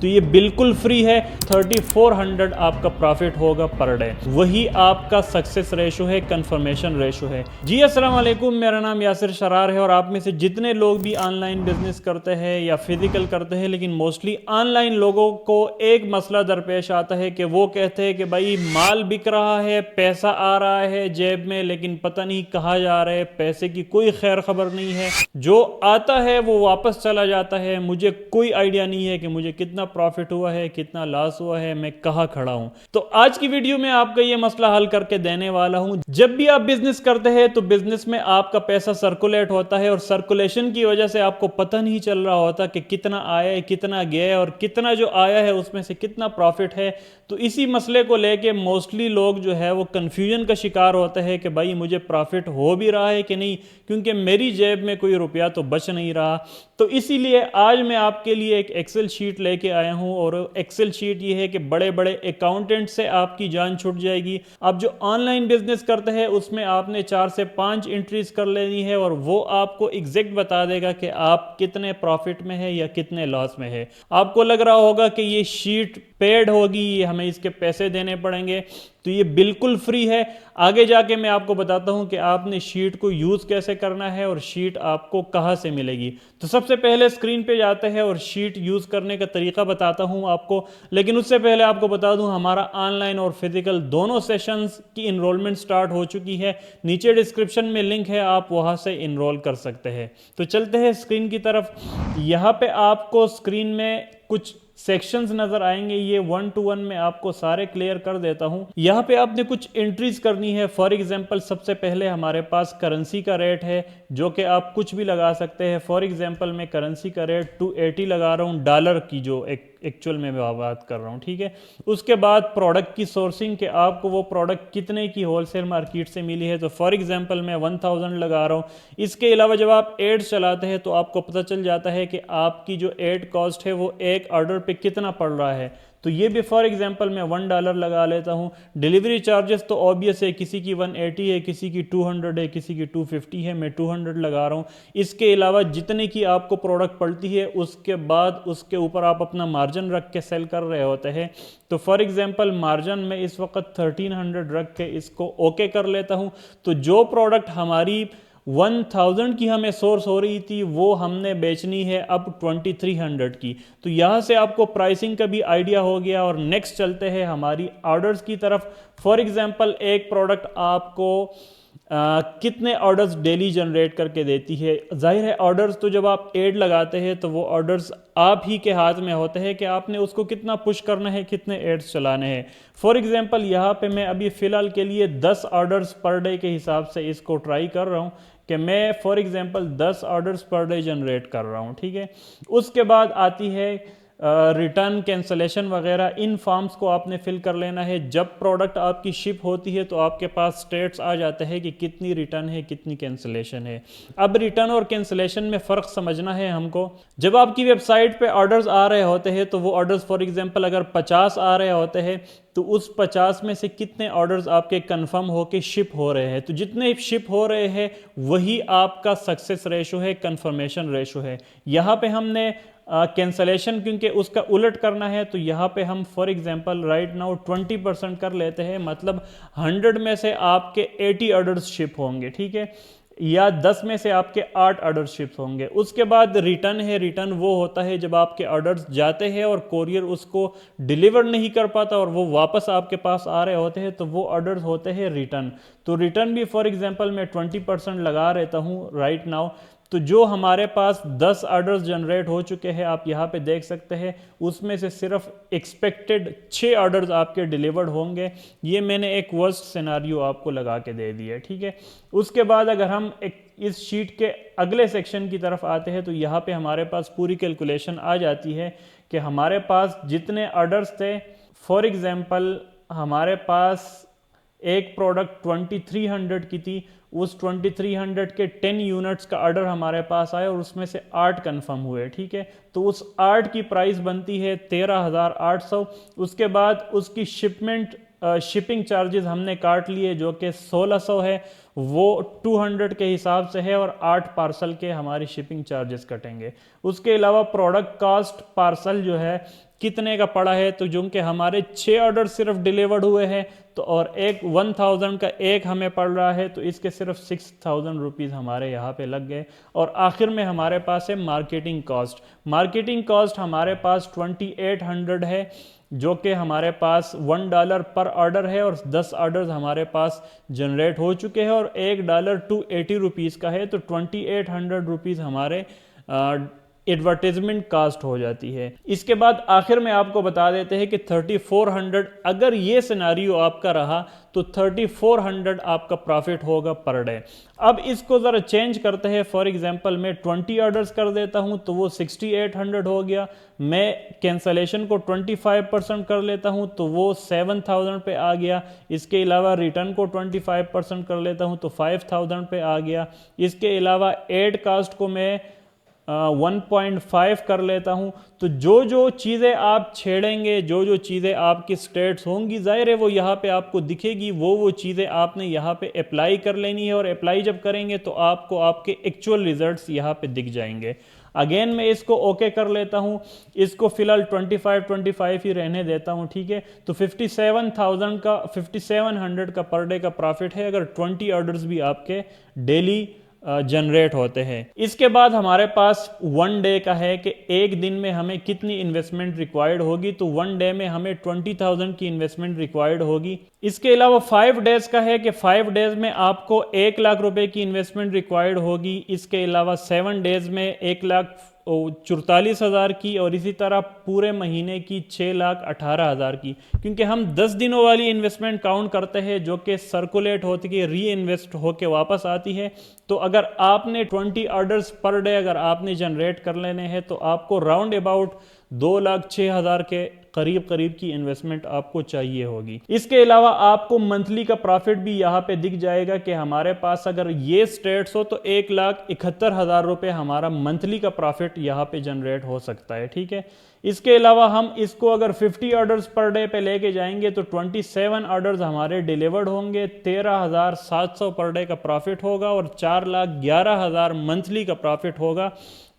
तो ये बिल्कुल फ्री है। 3400 आपका प्रॉफिट होगा पर डे, वही आपका सक्सेस रेशो है, कंफर्मेशन रेशो है। जी अस्सलाम वालेकुम, मेरा नाम यासिर शरार है और आप में से जितने लोग भी ऑनलाइन बिजनेस करते हैं या फिजिकल करते हैं, लेकिन मोस्टली ऑनलाइन लोगों को एक मसला दरपेश आता है कि वो कहते हैं कि भाई माल बिक रहा है, पैसा आ रहा है जेब में, लेकिन पता नहीं कहाँ जा रहा है, पैसे की कोई खैर खबर नहीं है, जो आता है वो वापस चला जाता है, मुझे कोई आइडिया नहीं है कि मुझे कितना प्रॉफिट हुआ है, कितना लॉस हुआ है, मैं कहाँ खड़ा हूं। तो आज की वीडियो में आपका ये मसला हल करके देने वाला हूं। जब भी आप बिजनेस करते हैं तो बिजनेस में आपका पैसा सर्कुलेट होता है और सर्कुलेशन की वजह से आपको पता नहीं चल रहा होता कि कितना आया है, कितना गया है और कितना जो आया है उसमें से कितना प्रॉफिट है। तो इसी मसले को लेके मोस्टली लोग जो है वो कंफ्यूजन का शिकार होते हैं कि भाई मुझे प्रॉफिट हो भी रहा है कि नहीं, क्योंकि मेरी जेब में कोई रुपया तो बच नहीं रहा। तो इसीलिए आज मैं आपके लिए एक एक्सेल शीट लेके आया हूं और एक्सेल शीट ये है कि बड़े बड़े अकाउंटेंट से आपकी जान छूट जाएगी। आप जो ऑनलाइन बिजनेस करते हैं उसमें आपने 4 से 5 एंट्रीज कर लेनी है और वो आपको एग्जैक्ट बता देगा कि आप कितने प्रॉफिट में है या कितने लॉस में है। आपको लग रहा होगा कि ये शीट पेड होगी, ये हमें इसके पैसे देने पड़ेंगे, तो ये बिल्कुल फ्री है। आगे जाके मैं आपको बताता हूं कि आपने शीट को यूज कैसे करना है और शीट आपको कहां से मिलेगी। तो सबसे पहले स्क्रीन पे जाते हैं और शीट यूज करने का तरीका बताता हूं आपको, लेकिन उससे पहले आपको बता दूं हमारा ऑनलाइन और फिजिकल दोनों सेशंस की इनरोलमेंट स्टार्ट हो चुकी है। नीचे डिस्क्रिप्शन में लिंक है, आप वहां से इनरोल कर सकते हैं। तो चलते हैं स्क्रीन की तरफ। यहां पे आपको स्क्रीन में कुछ सेक्शंस नजर आएंगे, ये 1 to 1 में आपको सारे क्लियर कर देता हूं। यहां पे आपने कुछ एंट्रीज करनी है। फॉर एग्जांपल सबसे पहले हमारे पास करेंसी का रेट है, जो कि आप कुछ भी लगा सकते हैं। फॉर एग्जांपल मैं करेंसी का रेट 280 लगा रहा हूं, डॉलर की जो एक्चुअल में मैं बात कर रहा हूं, ठीक है। उसके बाद प्रोडक्ट की सोर्सिंग, के आपको वो प्रोडक्ट कितने की होलसेल मार्केट से मिली है, तो फॉर एग्जांपल मैं 1000 लगा रहा हूं। इसके अलावा जब आप एड्स चलाते हैं तो आपको पता चल जाता है कि आपकी जो एड कॉस्ट है वो एक ऑर्डर पे कितना पड़ रहा है। तो ये भी फॉर एग्जांपल मैं $1 लगा लेता हूं। डिलीवरी चार्जेस तो ऑब्वियस है, किसी की 180 है, किसी की 200 है, किसी की 250 है, मैं 200 लगा रहा हूं। इसके अलावा जितने की आपको प्रोडक्ट पड़ती है उसके बाद उसके ऊपर आप अपना मार्जिन रख के सेल कर रहे होते हैं। तो फॉर एग्जांपल मार्जिन में इस वक्त 1300 रख के इसको ओके कर लेता हूं। तो जो प्रोडक्ट हमारी 1000 की हमें सोर्स हो रही थी वो हमने बेचनी है अब 2300 की। तो यहां से आपको प्राइसिंग का भी आइडिया हो गया। और नेक्स्ट चलते हैं हमारी ऑर्डर्स की तरफ। फॉर एग्जांपल एक प्रोडक्ट आपको कितने ऑर्डर्स डेली जनरेट करके देती है। जाहिर है ऑर्डर्स तो जब आप एड लगाते हैं तो वो ऑर्डर्स आप ही के हाथ में होते हैं कि आपने उसको कितना पुश करना है, कितने एड्स चलाने हैं। फॉर एग्जांपल यहाँ पे मैं अभी फ़िलहाल के लिए 10 ऑर्डर्स पर डे के हिसाब से इसको ट्राई कर रहा हूँ कि मैं for example 10 orders per day generate कर रहा हूँ, ठीक है। उसके बाद आती है रिटर्न, कैंसलेशन वगैरह। इन फॉर्म्स को आपने फिल कर लेना है। जब प्रोडक्ट आपकी शिप होती है तो आपके पास स्टेट्स आ जाते हैं कि कितनी रिटर्न है, कितनी कैंसलेशन है। अब रिटर्न और कैंसलेशन में फ़र्क समझना है हमको। जब आपकी वेबसाइट पे ऑर्डर्स आ रहे होते हैं तो वो ऑर्डर्स फॉर एग्जांपल अगर 50 आ रहे होते हैं तो उस 50 में से कितने ऑर्डर्स आपके कंफर्म होके शिप हो रहे हैं। तो जितने शिप हो रहे हैं वही आपका सक्सेस रेशो है, कंफर्मेशन रेशो है। यहाँ पे हमने कैंसलेशन क्योंकि उसका उलट करना है तो यहाँ पे हम फॉर एग्जांपल राइट नाउ 20% कर लेते हैं, मतलब 100 में से आपके 80 ऑर्डर्स शिप होंगे, ठीक है, या 10 में से आपके 8 ऑर्डर शिप होंगे। उसके बाद रिटर्न है। रिटर्न वो होता है जब आपके ऑर्डर्स जाते हैं और कोरियर उसको डिलीवर नहीं कर पाता और वो वापस आपके पास आ रहे होते हैं, तो वो ऑर्डर्स होते हैं रिटर्न। तो रिटर्न भी फॉर एग्जांपल मैं 20% लगा रहता हूँ राइट नाउ। तो जो हमारे पास 10 ऑर्डर्स जनरेट हो चुके हैं आप यहाँ पे देख सकते हैं, उसमें से सिर्फ एक्सपेक्टेड 6 ऑर्डर्स आपके डिलीवर्ड होंगे। ये मैंने एक वर्स्ट सिनारियो आपको लगा के दे दिया है, ठीक है। उसके बाद अगर हम इस शीट के अगले सेक्शन की तरफ आते हैं तो यहाँ पे हमारे पास पूरी कैलकुलेशन आ जाती है कि हमारे पास जितने ऑर्डर्स थे। फॉर एग्जांपल हमारे पास एक प्रोडक्ट 2300 की थी, उस 2300 के 10 यूनिट्स का ऑर्डर हमारे पास आया और उसमें से 8 कंफर्म हुए, ठीक है। तो उस 8 की प्राइस बनती है 13,800। उसके बाद उसकी शिपिंग चार्जेस हमने काट लिए जो कि 1600 है, वो 200 के हिसाब से है और 8 पार्सल के हमारी शिपिंग चार्जेस कटेंगे। उसके अलावा प्रोडक्ट कॉस्ट पार्सल जो है कितने का पड़ा है, तो जो कि हमारे 6 ऑर्डर सिर्फ डिलीवर्ड हुए हैं, तो और एक 1000 का एक हमें पड़ रहा है, तो इसके सिर्फ 6000 रुपीज़ हमारे यहाँ पे लग गए। और आखिर में हमारे पास है मार्केटिंग कॉस्ट। मार्केटिंग कॉस्ट हमारे पास 2800 है, जो कि हमारे पास $1 पर ऑर्डर है और 10 ऑर्डर्स हमारे पास जनरेट हो चुके हैं और $1 280 रुपीज़ का है, तो 2800 रुपीज़ हमारे एडवर्टाइजमेंट कास्ट हो जाती है। इसके बाद आखिर में आपको बता देते हैं कि 3400, अगर ये सिनारियो आपका रहा तो 3400 आपका प्रॉफिट होगा पर डे। अब इसको ज़रा चेंज करते हैं। फॉर एग्जांपल मैं 20 ऑर्डर्स कर देता हूं तो वो 6800 हो गया। मैं कैंसलेशन को 25% कर लेता हूं तो वो 7000 पे आ गया। इसके अलावा रिटर्न को 25% कर लेता हूं तो 5000 पे आ गया। इसके अलावा एड कास्ट को मैं 1.5 कर लेता हूं। तो जो जो चीज़ें आप छेड़ेंगे, जो जो चीज़ें आपकी स्टेट्स होंगी, जाहिर है वो यहाँ पे आपको दिखेगी। वो चीज़ें आपने यहाँ पे अप्लाई कर लेनी है और अप्लाई जब करेंगे तो आपको आपके एक्चुअल रिजल्ट्स यहाँ पे दिख जाएंगे। अगेन मैं इसको ओके कर लेता हूं, इसको फिलहाल 25 ही रहने देता हूं, ठीक है। तो 5700 का पर डे का प्रॉफिट है अगर 20 ऑर्डर्स भी आपके डेली जनरेट होते हैं। इसके बाद हमारे पास 1 डे का है कि एक दिन में हमें कितनी इन्वेस्टमेंट रिक्वायर्ड होगी। तो 1 डे में हमें 20,000 की इन्वेस्टमेंट रिक्वायर्ड होगी। इसके अलावा 5 डेज का है कि 5 डेज में आपको 1 लाख रुपए की इन्वेस्टमेंट रिक्वायर्ड होगी। इसके अलावा 7 डेज में 1,44,000 की और इसी तरह पूरे महीने की 6,18,000 की, क्योंकि हम 10 दिनों वाली इन्वेस्टमेंट काउंट करते हैं जो कि सर्कुलेट होती है, री इन्वेस्ट होके वापस आती है। तो अगर आपने 20 ऑर्डर्स पर डे अगर आपने जनरेट कर लेने हैं तो आपको राउंड अबाउट 2,06,000 के करीब की इन्वेस्टमेंट आपको चाहिए होगी। इसके अलावा आपको मंथली का प्रॉफिट भी यहाँ पे दिख जाएगा कि हमारे पास अगर ये स्टेट्स हो तो 1,71,000 रुपये हमारा मंथली का प्रॉफिट यहाँ पे जनरेट हो सकता है, ठीक है। इसके अलावा हम इसको अगर 50 ऑर्डर्स पर डे पे लेके जाएंगे तो 27 ऑर्डर्स हमारे डिलीवर्ड होंगे, 13,700 पर डे का प्रॉफिट होगा और 4,11,000 मंथली का प्रॉफिट होगा।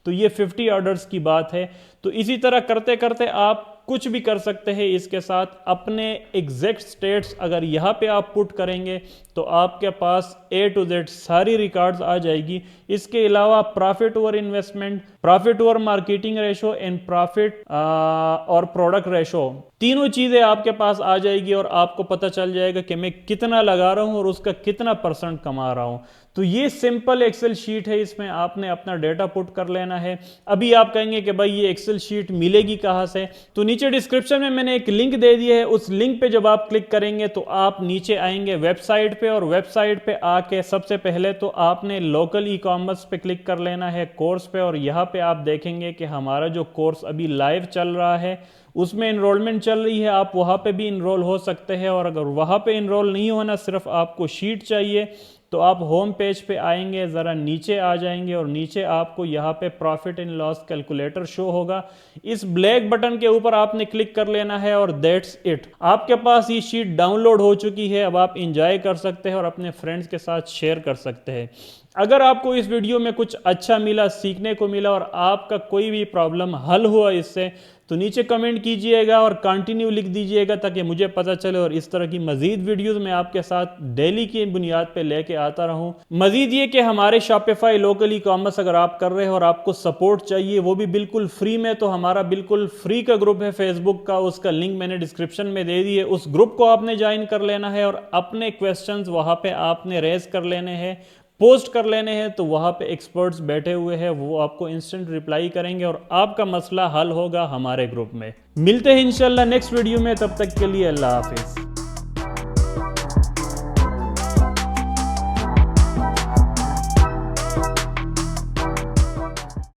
तो ये 50 ऑर्डर्स की बात है। तो इसी तरह करते करते आप कुछ भी कर सकते हैं इसके साथ। अपने एग्जैक्ट स्टेट्स अगर यहाँ पे आप पुट करेंगे तो आपके पास A to Z सारी रिकॉर्ड्स आ जाएगी। इसके अलावा profit over investment, profit over marketing ratio and profit और प्रोडक्ट रेशो, तीनों चीज़ें आपके पास आ जाएगी और आपको पता चल जाएगा कि मैं कितना लगा रहा हूँ और उसका कितना % कमा रहा हूँ। तो ये सिंपल एक्सेल शीट है, इसमें आपने अपना डेटा पुट कर लेना है। अभी आप कहेंगे कि भाई ये एक्सेल शीट मिलेगी कहाँ से, तो नीचे डिस्क्रिप्शन में मैंने एक लिंक दे दी है। उस लिंक पे जब आप क्लिक करेंगे तो आप नीचे आएंगे वेबसाइट पे और वेबसाइट पे आके सबसे पहले तो आपने लोकल ई कॉमर्स पे क्लिक कर लेना है, कोर्स पे, और यहाँ पे आप देखेंगे कि हमारा जो कोर्स अभी लाइव चल रहा है उसमें इनरोलमेंट चल रही है। आप वहाँ पे भी इनरोल हो सकते हैं और अगर वहाँ पे इनरोल नहीं होना, सिर्फ आपको शीट चाहिए, तो आप होम पेज पे आएंगे, ज़रा नीचे आ जाएंगे और नीचे आपको यहाँ पे profit and loss calculator show होगा। इस ब्लैक बटन के ऊपर आपने क्लिक कर लेना है और दैट्स इट, आपके पास ये शीट डाउनलोड हो चुकी है। अब आप इंजॉय कर सकते हैं और अपने फ्रेंड्स के साथ शेयर कर सकते हैं। अगर आपको इस वीडियो में कुछ अच्छा मिला, सीखने को मिला और आपका कोई भी प्रॉब्लम हल हुआ इससे, तो नीचे कमेंट कीजिएगा और कंटिन्यू लिख दीजिएगा ताकि मुझे पता चले और इस तरह की मजीद वीडियोस मैं आपके साथ डेली की बुनियाद पे लेके आता रहूं। मजीद ये कि हमारे शॉपिफाई लोकल ई कॉमर्स अगर आप कर रहे हो और आपको सपोर्ट चाहिए वो भी बिल्कुल फ्री में, तो हमारा बिल्कुल फ्री का ग्रुप है फेसबुक का, उसका लिंक मैंने डिस्क्रिप्शन में दे दी है। उस ग्रुप को आपने ज्वाइन कर लेना है और अपने क्वेश्चंस वहां पे आपने रेज कर लेने हैं, पोस्ट कर लेने हैं। तो वहाँ पे एक्सपर्ट्स बैठे हुए हैं, वो आपको इंस्टेंट रिप्लाई करेंगे और आपका मसला हल होगा हमारे ग्रुप में। मिलते हैं इंशाल्लाह नेक्स्ट वीडियो में, तब तक के लिए अल्लाह हाफिज़।